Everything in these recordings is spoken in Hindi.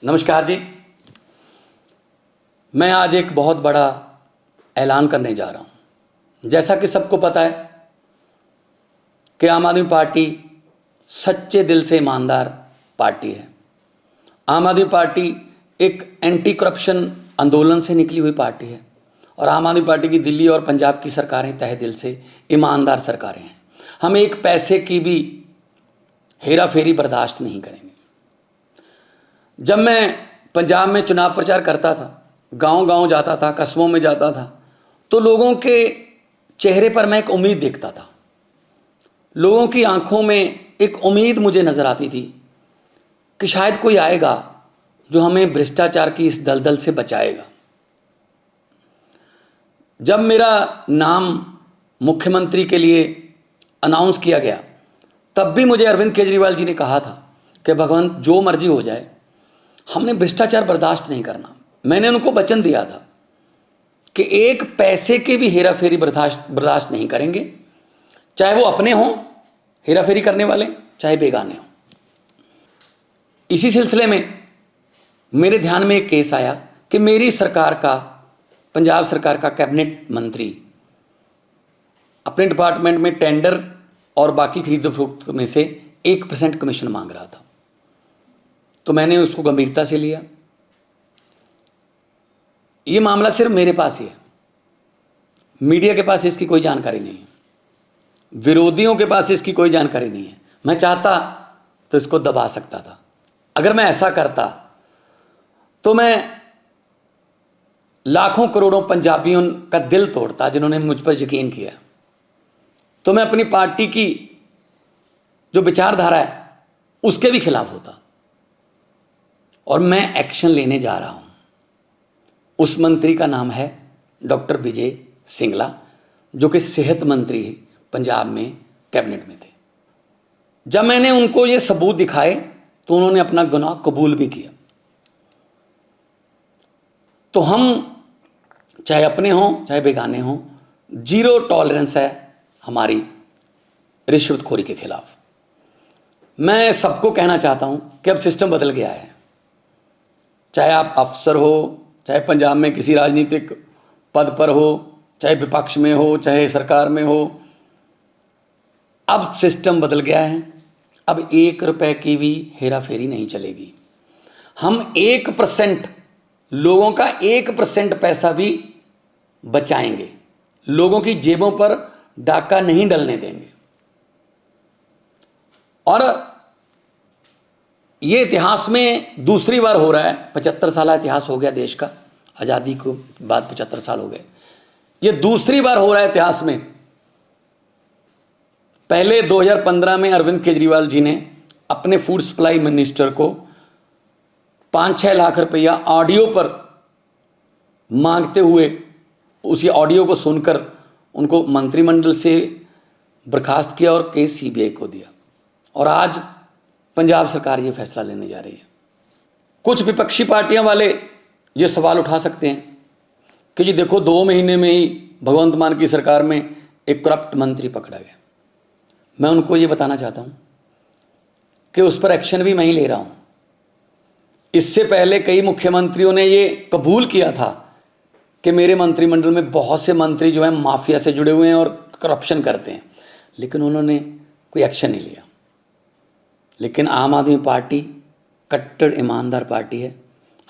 नमस्कार जी। मैं आज एक बहुत बड़ा ऐलान करने जा रहा हूं। जैसा कि सबको पता है कि आम आदमी पार्टी सच्चे दिल से ईमानदार पार्टी है। आम आदमी पार्टी एक एंटी करप्शन आंदोलन से निकली हुई पार्टी है और आम आदमी पार्टी की दिल्ली और पंजाब की सरकारें तहे दिल से ईमानदार सरकारें हैं। हम एक पैसे की भी हेरा फेरी बर्दाश्त नहीं करेंगे। जब मैं पंजाब में चुनाव प्रचार करता था, गांव-गांव जाता था, कस्बों में जाता था, तो लोगों के चेहरे पर मैं एक उम्मीद देखता था। लोगों की आंखों में एक उम्मीद मुझे नज़र आती थी कि शायद कोई आएगा जो हमें भ्रष्टाचार की इस दलदल से बचाएगा। जब मेरा नाम मुख्यमंत्री के लिए अनाउंस किया गया, तब भी मुझे अरविंद केजरीवाल जी ने कहा था कि भगवंत जो मर्जी हो जाए, हमने भ्रष्टाचार बर्दाश्त नहीं करना। मैंने उनको वचन दिया था कि एक पैसे की भी हेरा फेरी बर्दाश्त नहीं करेंगे, चाहे वो अपने हों हेरा फेरी करने वाले, चाहे बेगाने हों। इसी सिलसिले में मेरे ध्यान में एक केस आया कि मेरी सरकार का, पंजाब सरकार का कैबिनेट मंत्री अपने डिपार्टमेंट में टेंडर और बाकी खरीद फरोख्त में से 1% कमीशन मांग रहा था। तो मैंने उसको गंभीरता से लिया। ये मामला सिर्फ मेरे पास ही है, मीडिया के पास इसकी कोई जानकारी नहीं है, विरोधियों के पास इसकी कोई जानकारी नहीं है। मैं चाहता तो इसको दबा सकता था। अगर मैं ऐसा करता तो मैं लाखों करोड़ों पंजाबियों का दिल तोड़ता जिन्होंने मुझ पर यकीन किया। तो मैं अपनी पार्टी की जो विचारधारा है उसके भी खिलाफ होता। और मैं एक्शन लेने जा रहा हूं। उस मंत्री का नाम है डॉक्टर विजय सिंगला, जो कि सेहत मंत्री पंजाब में कैबिनेट में थे। जब मैंने उनको ये सबूत दिखाए तो उन्होंने अपना गुनाह कबूल भी किया। तो हम चाहे अपने हों चाहे बेगाने हों, जीरो टॉलरेंस है हमारी रिश्वतखोरी के खिलाफ। मैं सबको कहना चाहता हूं कि अब सिस्टम बदल गया है। चाहे आप अफसर हो, चाहे पंजाब में किसी राजनीतिक पद पर हो, चाहे विपक्ष में हो, चाहे सरकार में हो, अब सिस्टम बदल गया है। अब 1 रुपए की भी हेरा फेरी नहीं चलेगी। हम 1%, लोगों का 1% पैसा भी बचाएंगे। लोगों की जेबों पर डाका नहीं डलने देंगे। और ये इतिहास में दूसरी बार हो रहा है। 75 साल इतिहास हो गया देश का, आज़ादी को बाद 75 साल हो गए। ये दूसरी बार हो रहा है इतिहास में। पहले 2015 में अरविंद केजरीवाल जी ने अपने फूड सप्लाई मिनिस्टर को 5-6 लाख रुपया ऑडियो पर मांगते हुए, उसी ऑडियो को सुनकर उनको मंत्रिमंडल से बर्खास्त किया और केस सीबीआई को दिया। और आज पंजाब सरकार ये फैसला लेने जा रही है। कुछ विपक्षी पार्टियां वाले ये सवाल उठा सकते हैं कि जी देखो, 2 महीने में ही भगवंत मान की सरकार में एक करप्ट मंत्री पकड़ा गया। मैं उनको ये बताना चाहता हूं कि उस पर एक्शन भी मैं ही ले रहा हूं। इससे पहले कई मुख्यमंत्रियों ने ये कबूल किया था कि मेरे मंत्रिमंडल में बहुत से मंत्री जो हैं माफिया से जुड़े हुए हैं और करप्शन करते हैं, लेकिन उन्होंने कोई एक्शन नहीं लिया। लेकिन आम आदमी पार्टी कट्टर ईमानदार पार्टी है।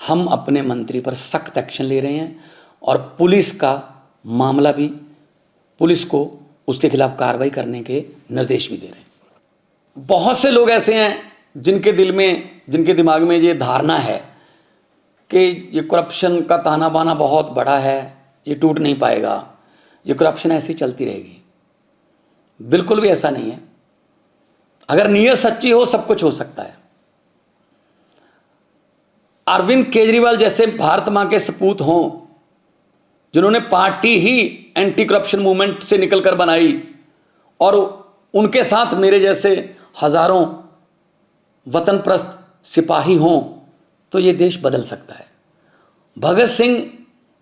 हम अपने मंत्री पर सख्त एक्शन ले रहे हैं और पुलिस का मामला भी, पुलिस को उसके खिलाफ कार्रवाई करने के निर्देश भी दे रहे हैं। बहुत से लोग ऐसे हैं जिनके दिल में, जिनके दिमाग में ये धारणा है कि ये करप्शन का ताना बाना बहुत बड़ा है, ये टूट नहीं पाएगा, ये करप्शन ऐसी चलती रहेगी। बिल्कुल भी ऐसा नहीं है। अगर नीयत सच्ची हो सब कुछ हो सकता है। अरविंद केजरीवाल जैसे भारत मां के सपूत हों, जिन्होंने पार्टी ही एंटी करप्शन मूवमेंट से निकलकर बनाई, और उनके साथ मेरे जैसे हजारों वतनप्रस्त सिपाही हों, तो ये देश बदल सकता है। भगत सिंह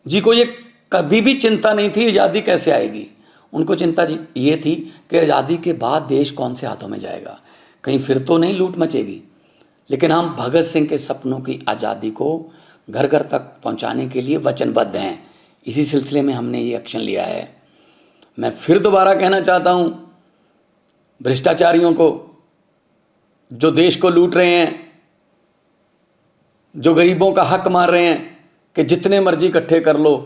जी को ये कभी भी चिंता नहीं थी आज़ादी कैसे आएगी। उनको चिंता ये थी कि आज़ादी के बाद देश कौन से हाथों में जाएगा, कहीं फिर तो नहीं लूट मचेगी। लेकिन हम भगत सिंह के सपनों की आज़ादी को घर घर तक पहुंचाने के लिए वचनबद्ध हैं। इसी सिलसिले में हमने ये एक्शन लिया है। मैं फिर दोबारा कहना चाहता हूं भ्रष्टाचारियों को, जो देश को लूट रहे हैं, जो गरीबों का हक मार रहे हैं, कि जितने मर्जी इकट्ठे कर लो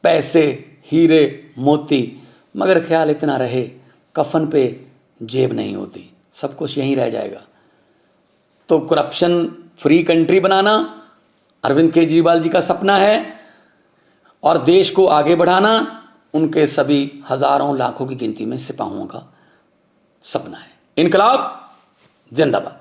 पैसे, हीरे मोती, मगर ख्याल इतना रहे कफन पे जेब नहीं होती, सब कुछ यहीं रह जाएगा। तो करप्शन फ्री कंट्री बनाना अरविंद केजरीवाल जी का सपना है और देश को आगे बढ़ाना उनके सभी हजारों लाखों की गिनती में सिपाहियों का सपना है। इनकलाब जिंदाबाद।